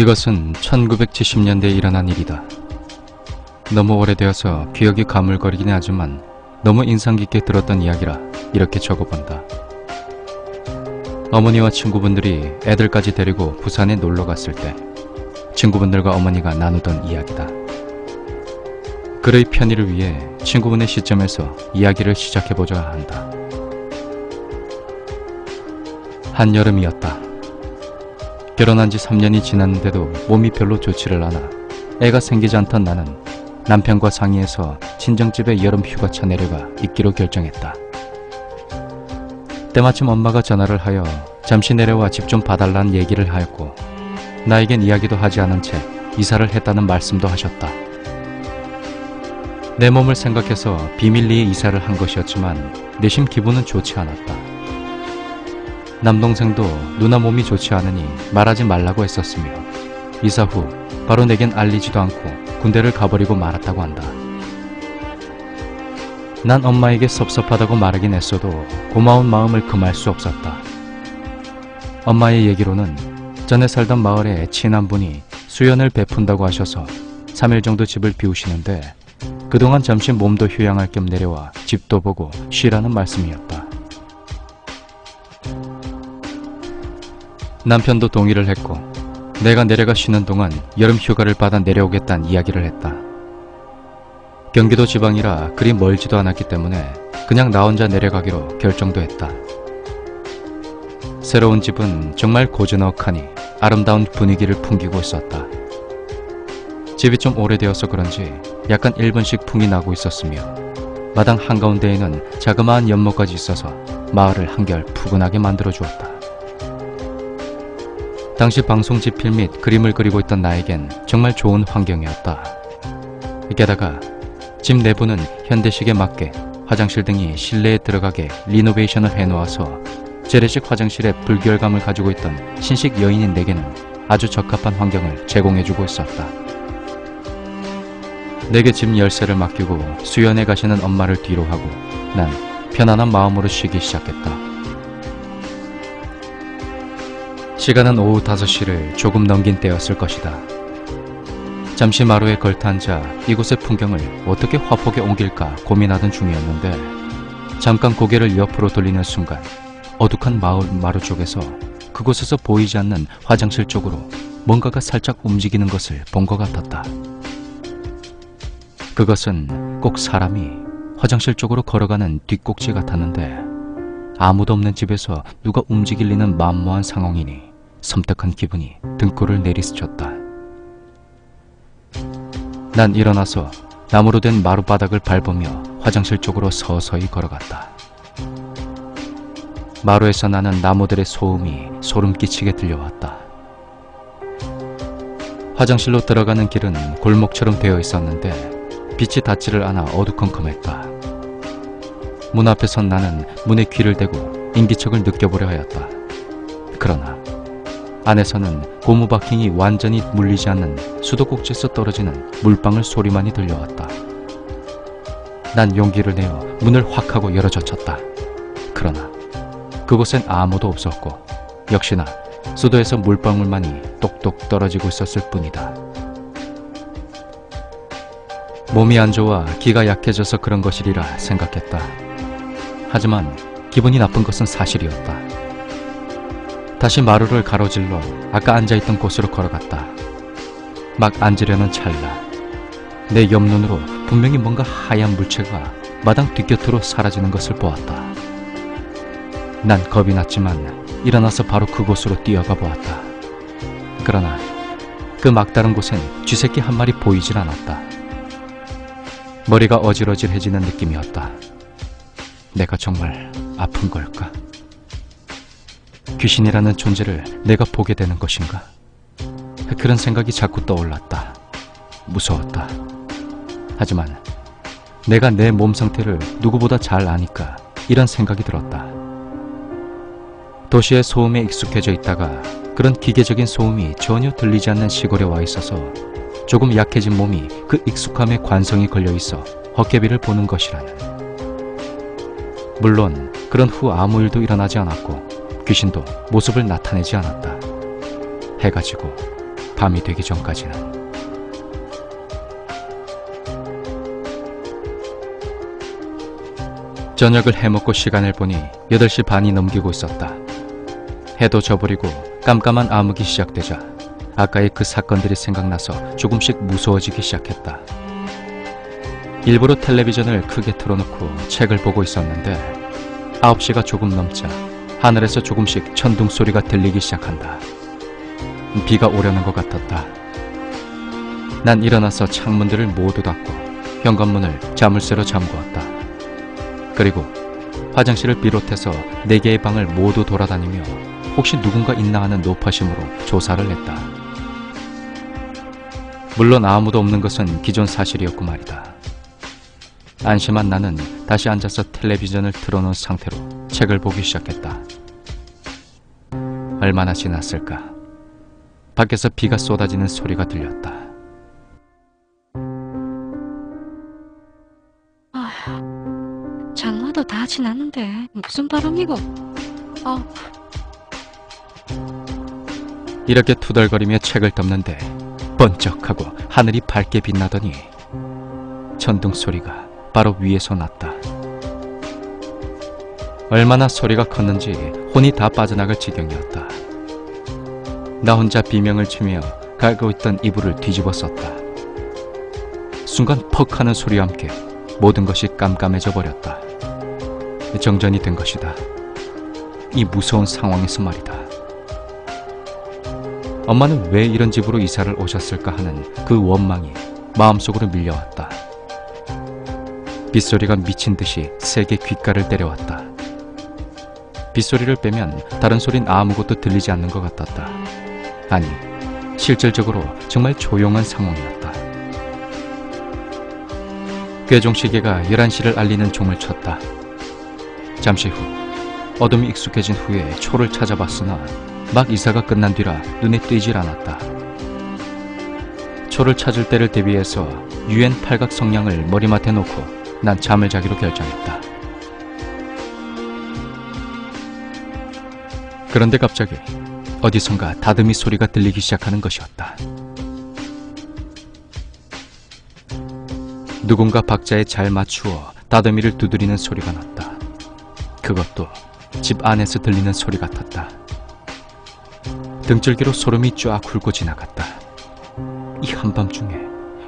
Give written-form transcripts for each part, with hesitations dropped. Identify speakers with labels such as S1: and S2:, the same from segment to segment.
S1: 이것은 1970년대에 일어난 일이다. 너무 오래되어서 기억이 가물거리긴 하지만 너무 인상 깊게 들었던 이야기라 이렇게 적어본다. 어머니와 친구분들이 애들까지 데리고 부산에 놀러 갔을 때 친구분들과 어머니가 나누던 이야기다. 그의 편의를 위해 친구분의 시점에서 이야기를 시작해보자 한다. 한여름이었다. 결혼한 지 3년이 지났는데도 몸이 별로 좋지를 않아 애가 생기지 않던 나는 남편과 상의해서 친정집에 여름 휴가차 내려가 있기로 결정했다. 때마침 엄마가 전화를 하여 잠시 내려와 집 좀 봐달라는 얘기를 하였고 나에겐 이야기도 하지 않은 채 이사를 했다는 말씀도 하셨다. 내 몸을 생각해서 비밀리에 이사를 한 것이었지만 내심 기분은 좋지 않았다. 남동생도 누나 몸이 좋지 않으니 말하지 말라고 했었으며 이사 후 바로 내겐 알리지도 않고 군대를 가버리고 말았다고 한다. 난 엄마에게 섭섭하다고 말하긴 했어도 고마운 마음을 금할 수 없었다. 엄마의 얘기로는 전에 살던 마을에 친한 분이 수연을 베푼다고 하셔서 3일 정도 집을 비우시는데 그동안 잠시 몸도 휴양할 겸 내려와 집도 보고 쉬라는 말씀이었다. 남편도 동의를 했고 내가 내려가 쉬는 동안 여름 휴가를 받아 내려오겠다는 이야기를 했다. 경기도 지방이라 그리 멀지도 않았기 때문에 그냥 나 혼자 내려가기로 결정도 했다. 새로운 집은 정말 고즈넉하니 아름다운 분위기를 풍기고 있었다. 집이 좀 오래되어서 그런지 약간 일본식 풍이 나고 있었으며 마당 한가운데에는 자그마한 연못까지 있어서 마을을 한결 푸근하게 만들어 주었다. 당시 방송 집필 및 그림을 그리고 있던 나에겐 정말 좋은 환경이었다. 게다가 집 내부는 현대식에 맞게 화장실 등이 실내에 들어가게 리노베이션을 해놓아서 재래식 화장실에 불결감을 가지고 있던 신식 여인인 내게는 아주 적합한 환경을 제공해주고 있었다. 내게 집 열쇠를 맡기고 수연에 가시는 엄마를 뒤로 하고 난 편안한 마음으로 쉬기 시작했다. 시간은 오후 5시를 조금 넘긴 때였을 것이다. 잠시 마루에 걸터앉아 이곳의 풍경을 어떻게 화폭에 옮길까 고민하던 중이었는데 잠깐 고개를 옆으로 돌리는 순간 어둑한 마을 마루 쪽에서 그곳에서 보이지 않는 화장실 쪽으로 뭔가가 살짝 움직이는 것을 본 것 같았다. 그것은 꼭 사람이 화장실 쪽으로 걸어가는 뒷꼭지 같았는데 아무도 없는 집에서 누가 움직일 리는 만무한 상황이니 섬뜩한 기분이 등골을 내리스쳤다. 난 일어나서 나무로 된 마룻바닥을 밟으며 화장실 쪽으로 서서히 걸어갔다. 마루에서 나는 나무들의 소음이 소름 끼치게 들려왔다. 화장실로 들어가는 길은 골목처럼 되어 있었는데 빛이 닿지를 않아 어두컴컴했다. 문 앞에 선 나는 문에 귀를 대고 인기척을 느껴보려 하였다. 그러나 안에서는 고무 바킹이 완전히 물리지 않는 수도꼭지에서 떨어지는 물방울 소리만이 들려왔다. 난 용기를 내어 문을 확 하고 열어젖혔다. 그러나 그곳엔 아무도 없었고 역시나 수도에서 물방울만이 똑똑 떨어지고 있었을 뿐이다. 몸이 안 좋아 기가 약해져서 그런 것이리라 생각했다. 하지만 기분이 나쁜 것은 사실이었다. 다시 마루를 가로질러 아까 앉아있던 곳으로 걸어갔다. 막 앉으려는 찰나 내 옆눈으로 분명히 뭔가 하얀 물체가 마당 뒷곁으로 사라지는 것을 보았다. 난 겁이 났지만 일어나서 바로 그곳으로 뛰어가 보았다. 그러나 그 막다른 곳엔 쥐새끼 한 마리 보이질 않았다. 머리가 어질어질해지는 느낌이었다. 내가 정말 아픈 걸까? 귀신이라는 존재를 내가 보게 되는 것인가? 그런 생각이 자꾸 떠올랐다. 무서웠다. 하지만 내가 내 몸 상태를 누구보다 잘 아니까 이런 생각이 들었다. 도시의 소음에 익숙해져 있다가 그런 기계적인 소음이 전혀 들리지 않는 시골에 와 있어서 조금 약해진 몸이 그 익숙함에 관성이 걸려 있어 헛개비를 보는 것이라는. 물론 그런 후 아무 일도 일어나지 않았고 귀신도 모습을 나타내지 않았다. 해가 지고 밤이 되기 전까지는. 저녁을 해먹고 시간을 보니 8시 반이 넘기고 있었다. 해도 져버리고 깜깜한 암흑이 시작되자 아까의 그 사건들이 생각나서 조금씩 무서워지기 시작했다. 일부러 텔레비전을 크게 틀어놓고 책을 보고 있었는데 9시가 조금 넘자 하늘에서 조금씩 천둥 소리가 들리기 시작한다. 비가 오려는 것 같았다. 난 일어나서 창문들을 모두 닫고 현관문을 자물쇠로 잠그었다. 그리고 화장실을 비롯해서 4개의 방을 모두 돌아다니며 혹시 누군가 있나 하는 노파심으로 조사를 했다. 물론 아무도 없는 것은 기존 사실이었고 말이다. 안심한 나는 다시 앉아서 텔레비전을 틀어놓은 상태로 책을 보기 시작했다. 얼마나 지났을까? 밖에서 비가 쏟아지는 소리가 들렸다.
S2: 장마도 다 지났는데 무슨 바람이고?
S1: 이렇게 투덜거리며 책을 덮는데 번쩍하고 하늘이 밝게 빛나더니 천둥 소리가 바로 위에서 났다. 얼마나 소리가 컸는지 혼이 다 빠져나갈 지경이었다. 나 혼자 비명을 치며 갈고 있던 이불을 뒤집어 썼다. 순간 퍽 하는 소리와 함께 모든 것이 깜깜해져 버렸다. 정전이 된 것이다. 이 무서운 상황에서 말이다. 엄마는 왜 이런 집으로 이사를 오셨을까 하는 그 원망이 마음속으로 밀려왔다. 빗소리가 미친 듯이 세게 귓가를 때려왔다. 빗소리를 빼면 다른 소린 아무것도 들리지 않는 것 같았다. 아니, 실질적으로 정말 조용한 상황이었다. 꾀종시계가 11시를 알리는 종을 쳤다. 잠시 후 어둠이 익숙해진 후에 초를 찾아봤으나 막 이사가 끝난 뒤라 눈에 띄질 않았다. 초를 찾을 때를 대비해서 유엔 팔각 성냥을 머리맡에 놓고 난 잠을 자기로 결정했다. 그런데 갑자기 어디선가 다듬이 소리가 들리기 시작하는 것이었다. 누군가 박자에 잘 맞추어 다듬이를 두드리는 소리가 났다. 그것도 집 안에서 들리는 소리 같았다. 등줄기로 소름이 쫙 훑고 지나갔다. 이 한밤중에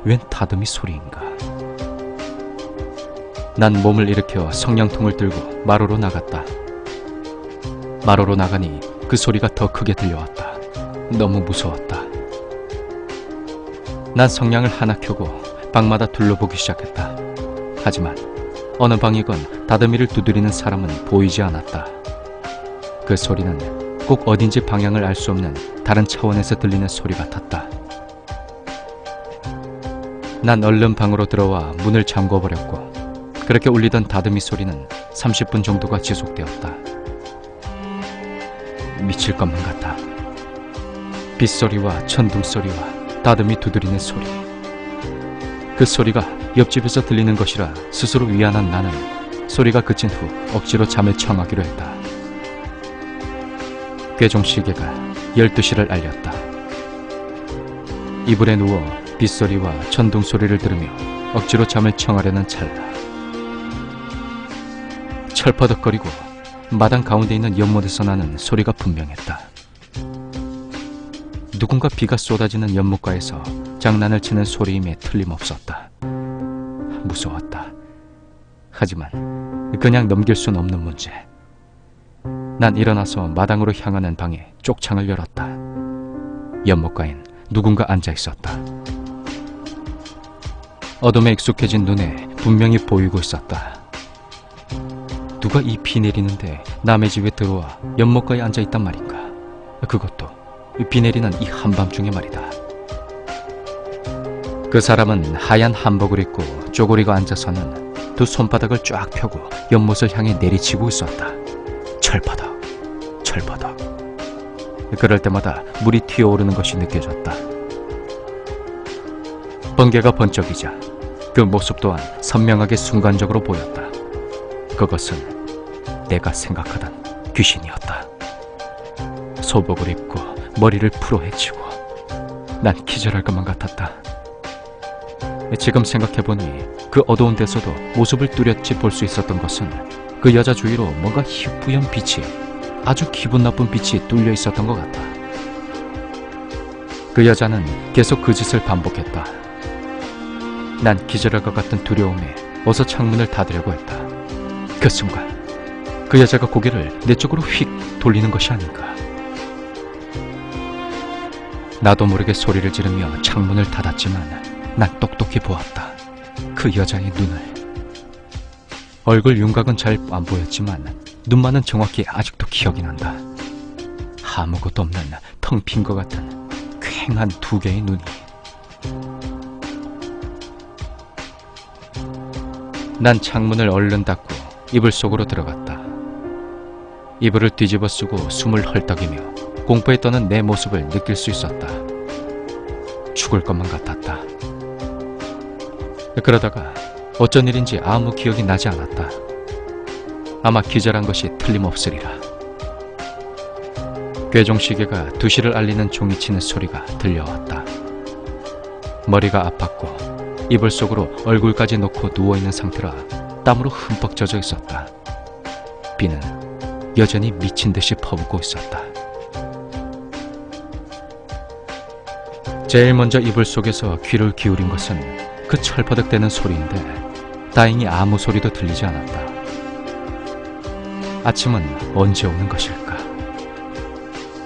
S1: 웬 다듬이 소리인가? 난 몸을 일으켜 성냥통을 들고 마루로 나갔다. 마루로 나가니 그 소리가 더 크게 들려왔다. 너무 무서웠다. 난 성냥을 하나 켜고 방마다 둘러보기 시작했다. 하지만 어느 방이건 다듬이를 두드리는 사람은 보이지 않았다. 그 소리는 꼭 어딘지 방향을 알 수 없는 다른 차원에서 들리는 소리 같았다. 난 얼른 방으로 들어와 문을 잠궈버렸고 그렇게 울리던 다듬이 소리는 30분 정도가 지속되었다. 미칠 것만 같아. 빗소리와 천둥소리와 다듬이 두드리는 소리. 그 소리가 옆집에서 들리는 것이라 스스로 위안한 나는 소리가 그친 후 억지로 잠을 청하기로 했다. 꾀종시계가 12시를 알렸다. 이불에 누워 빗소리와 천둥소리를 들으며 억지로 잠을 청하려는 찰나 철퍼덕거리고 마당 가운데 있는 연못에서 나는 소리가 분명했다. 누군가 비가 쏟아지는 연못가에서 장난을 치는 소리임에 틀림없었다. 무서웠다. 하지만 그냥 넘길 순 없는 문제. 난 일어나서 마당으로 향하는 방에 쪽창을 열었다. 연못가엔 누군가 앉아 있었다. 어둠에 익숙해진 눈에 분명히 보이고 있었다. 누가 이 비 내리는데 남의 집에 들어와 연못가에 앉아있단 말인가. 그것도 비 내리는 이 한밤중에 말이다. 그 사람은 하얀 한복을 입고 쪼그리고 앉아서는 두 손바닥을 쫙 펴고 연못을 향해 내리치고 있었다. 철버덕, 철버덕. 그럴 때마다 물이 튀어오르는 것이 느껴졌다. 번개가 번쩍이자 그 모습 또한 선명하게 순간적으로 보였다. 그것은 내가 생각하던 귀신이었다. 소복을 입고 머리를 풀어 헤치고 난 기절할 것만 같았다. 지금 생각해보니 그 어두운 데서도 모습을 뚜렷이 볼 수 있었던 것은 그 여자 주위로 뭔가 희뿌연 빛이, 아주 기분 나쁜 빛이 뚫려 있었던 것 같아. 그 여자는 계속 그 짓을 반복했다. 난 기절할 것 같은 두려움에 어서 창문을 닫으려고 했다. 그 순간 그 여자가 고개를 내 쪽으로 휙 돌리는 것이 아닌가. 나도 모르게 소리를 지르며 창문을 닫았지만 난 똑똑히 보았다. 그 여자의 눈을. 얼굴 윤곽은 잘 안 보였지만 눈만은 정확히 아직도 기억이 난다. 아무것도 없는 텅 빈 것 같은 퀭한 두 개의 눈이. 난 창문을 얼른 닫고 이불 속으로 들어갔다. 이불을 뒤집어 쓰고 숨을 헐떡이며 공포에 떠는 내 모습을 느낄 수 있었다. 죽을 것만 같았다. 그러다가 어쩐 일인지 아무 기억이 나지 않았다. 아마 기절한 것이 틀림없으리라. 궤종시계가 2시를 알리는 종이치는 소리가 들려왔다. 머리가 아팠고 이불 속으로 얼굴까지 놓고 누워있는 상태라 땀으로 흠뻑 젖어 있었다. 비는 여전히 미친 듯이 퍼붓고 있었다. 제일 먼저 이불 속에서 귀를 기울인 것은 그 철퍼덕대는 소리인데 다행히 아무 소리도 들리지 않았다. 아침은 언제 오는 것일까?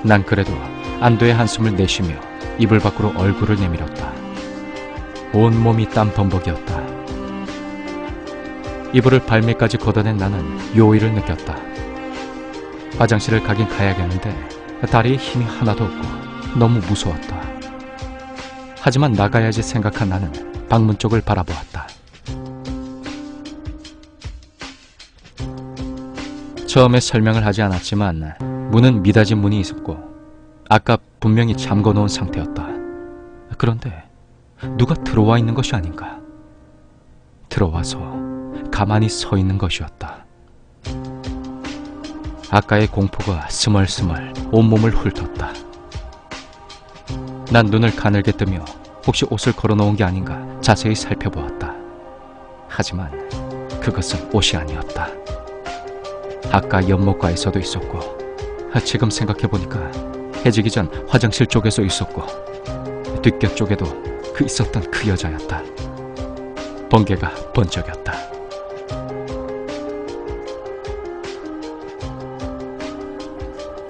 S1: 난 그래도 안도의 한숨을 내쉬며 이불 밖으로 얼굴을 내밀었다. 온몸이 땀 범벅이었다. 이불을 발밑까지 걷어낸 나는 요의를 느꼈다. 화장실을 가긴 가야겠는데 다리에 힘이 하나도 없고 너무 무서웠다. 하지만 나가야지 생각한 나는 방문 쪽을 바라보았다. 처음에 설명을 하지 않았지만 문은 미닫이 문이 있었고 아까 분명히 잠궈놓은 상태였다. 그런데 누가 들어와 있는 것이 아닌가. 들어와서 가만히 서 있는 것이었다. 아까의 공포가 스멀스멀 온몸을 훑었다. 난 눈을 가늘게 뜨며 혹시 옷을 걸어놓은 게 아닌가 자세히 살펴보았다. 하지만 그것은 옷이 아니었다. 아까 연못가에서도 있었고 지금 생각해보니까 해지기 전 화장실 쪽에서 있었고 뒷곁 쪽에도 있었던 그 여자였다. 번개가 번쩍였다.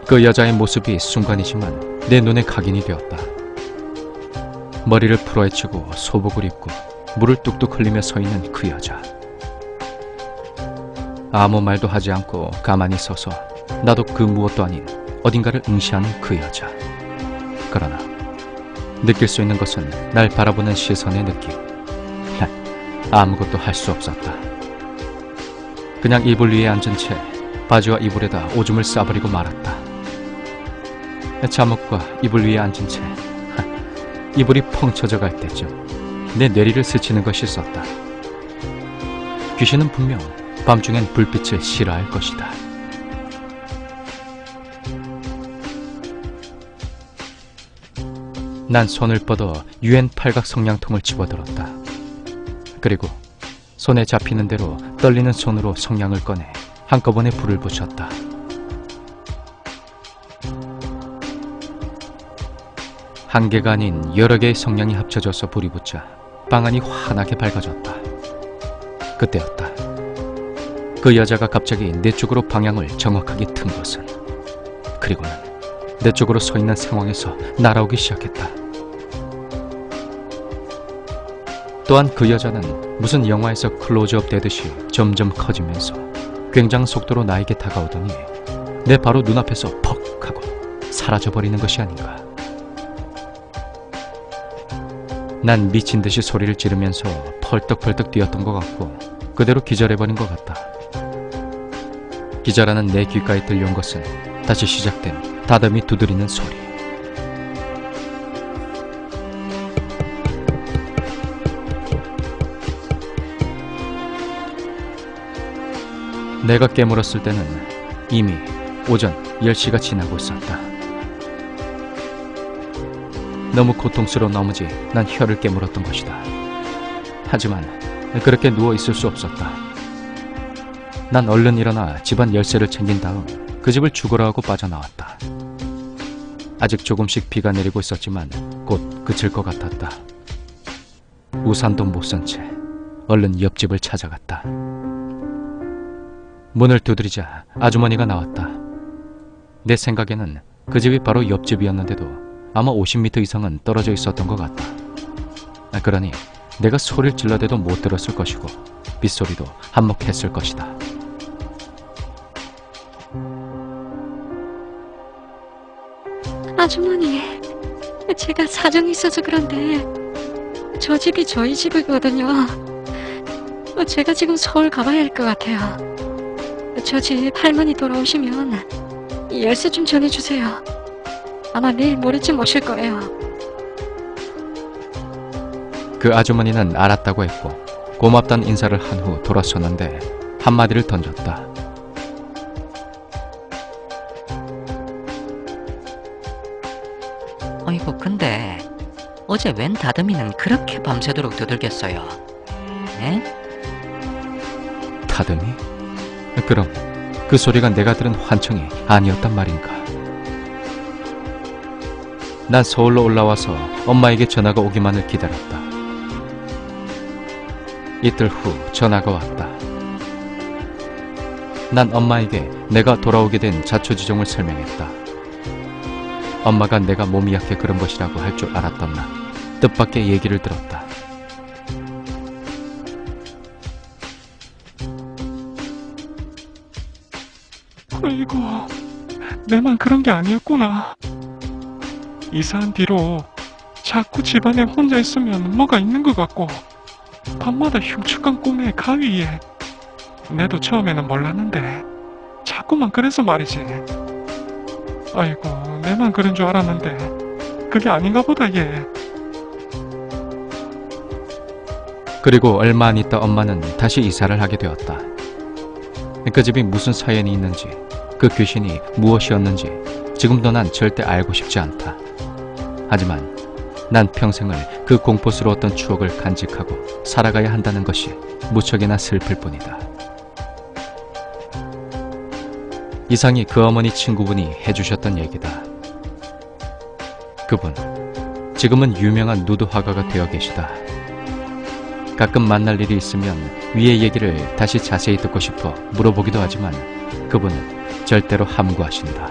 S1: 그 여자의 모습이 순간이지만 내 눈에 각인이 되었다. 머리를 풀어헤치고 소복을 입고 물을 뚝뚝 흘리며 서 있는 그 여자. 아무 말도 하지 않고 가만히 서서 나도 그 무엇도 아닌 어딘가를 응시하는 그 여자. 그러나 느낄 수 있는 것은 날 바라보는 시선의 느낌. 난 아무것도 할 수 없었다. 그냥 이불 위에 앉은 채 바지와 이불에다 오줌을 싸버리고 말았다. 잠옷과 이불 위에 앉은 채 이불이 펑 쳐져 갈 때쯤 내 뇌리를 스치는 것이 있었다. 귀신은 분명 밤중엔 불빛을 싫어할 것이다. 난 손을 뻗어 유엔 팔각 성냥통을 집어들었다. 그리고 손에 잡히는 대로 떨리는 손으로 성냥을 꺼내 한꺼번에 불을 붙였다. 한 개가 아닌 여러 개의 성냥이 합쳐져서 불이 붙자 방 안이 환하게 밝아졌다. 그때였다. 그 여자가 갑자기 내 쪽으로 방향을 정확하게 튼 것은. 그리고는 내 쪽으로 서 있는 상황에서 날아오기 시작했다. 또한 그 여자는 무슨 영화에서 클로즈업 되듯이 점점 커지면서 굉장한 속도로 나에게 다가오더니 내 바로 눈앞에서 퍽 하고 사라져버리는 것이 아닌가. 난 미친 듯이 소리를 지르면서 펄떡펄떡 뛰었던 것 같고 그대로 기절해버린 것 같다. 기절하는 내 귓가에 들려온 것은 다시 시작된 다듬이 두드리는 소리. 내가 깨물었을 때는 이미 오전 10시가 지나고 있었다. 너무 고통스러운 나머지 난 혀를 깨물었던 것이다. 하지만 그렇게 누워 있을 수 없었다. 난 얼른 일어나 집안 열쇠를 챙긴 다음 그 집을 죽어라 하고 빠져나왔다. 아직 조금씩 비가 내리고 있었지만 곧 그칠 것 같았다. 우산도 못 쓴 채 얼른 옆집을 찾아갔다. 문을 두드리자 아주머니가 나왔다. 내 생각에는 그 집이 바로 옆집이었는데도 아마 50m 이상은 떨어져 있었던 것 같다. 그러니 내가 소리를 질러대도 못 들었을 것이고 빗소리도 한몫했을 것이다.
S2: 아주머니, 제가 사정이 있어서 그런데 저 집이 저희 집이거든요. 제가 지금 서울 가봐야 할 것 같아요. 저 집 할머니 돌아오시면 열쇠 좀 전해주세요. 아마 내일 모레쯤 오실 거예요.
S1: 그 아주머니는 알았다고 했고 고맙다는 인사를 한 후 돌아섰는데 한마디를 던졌다.
S3: 어이구, 근데 어제 웬 다듬이는 그렇게 밤새도록 두들겼어요? 네?
S1: 타더니? 그럼 그 소리가 내가 들은 환청이 아니었단 말인가? 난 서울로 올라와서 엄마에게 전화가 오기만을 기다렸다. 이틀 후 전화가 왔다. 난 엄마에게 내가 돌아오게 된 자초지종을 설명했다. 엄마가 내가 몸이 약해 그런 것이라고 할 줄 알았던 나 뜻밖의 얘기를 들었다.
S4: 아이고, 내만 그런 게 아니었구나. 이사한 뒤로 자꾸 집안에 혼자 있으면 뭐가 있는 것 같고 밤마다 흉측한 꿈에 가위에 내도 처음에는 몰랐는데 자꾸만 그래서 말이지. 아이고, 내만 그런 줄 알았는데 그게 아닌가 보다 얘.
S1: 그리고 얼마 안 있다 엄마는 다시 이사를 하게 되었다. 그 집이 무슨 사연이 있는지, 그 귀신이 무엇이었는지 지금도 난 절대 알고 싶지 않다. 하지만 난 평생을 그 공포스러웠던 추억을 간직하고 살아가야 한다는 것이 무척이나 슬플 뿐이다. 이상이 그 어머니 친구분이 해주셨던 얘기다. 그분, 지금은 유명한 누드 화가가 되어 계시다. 가끔 만날 일이 있으면 위의 얘기를 다시 자세히 듣고 싶어 물어보기도 하지만 그분은 절대로 함구하신다.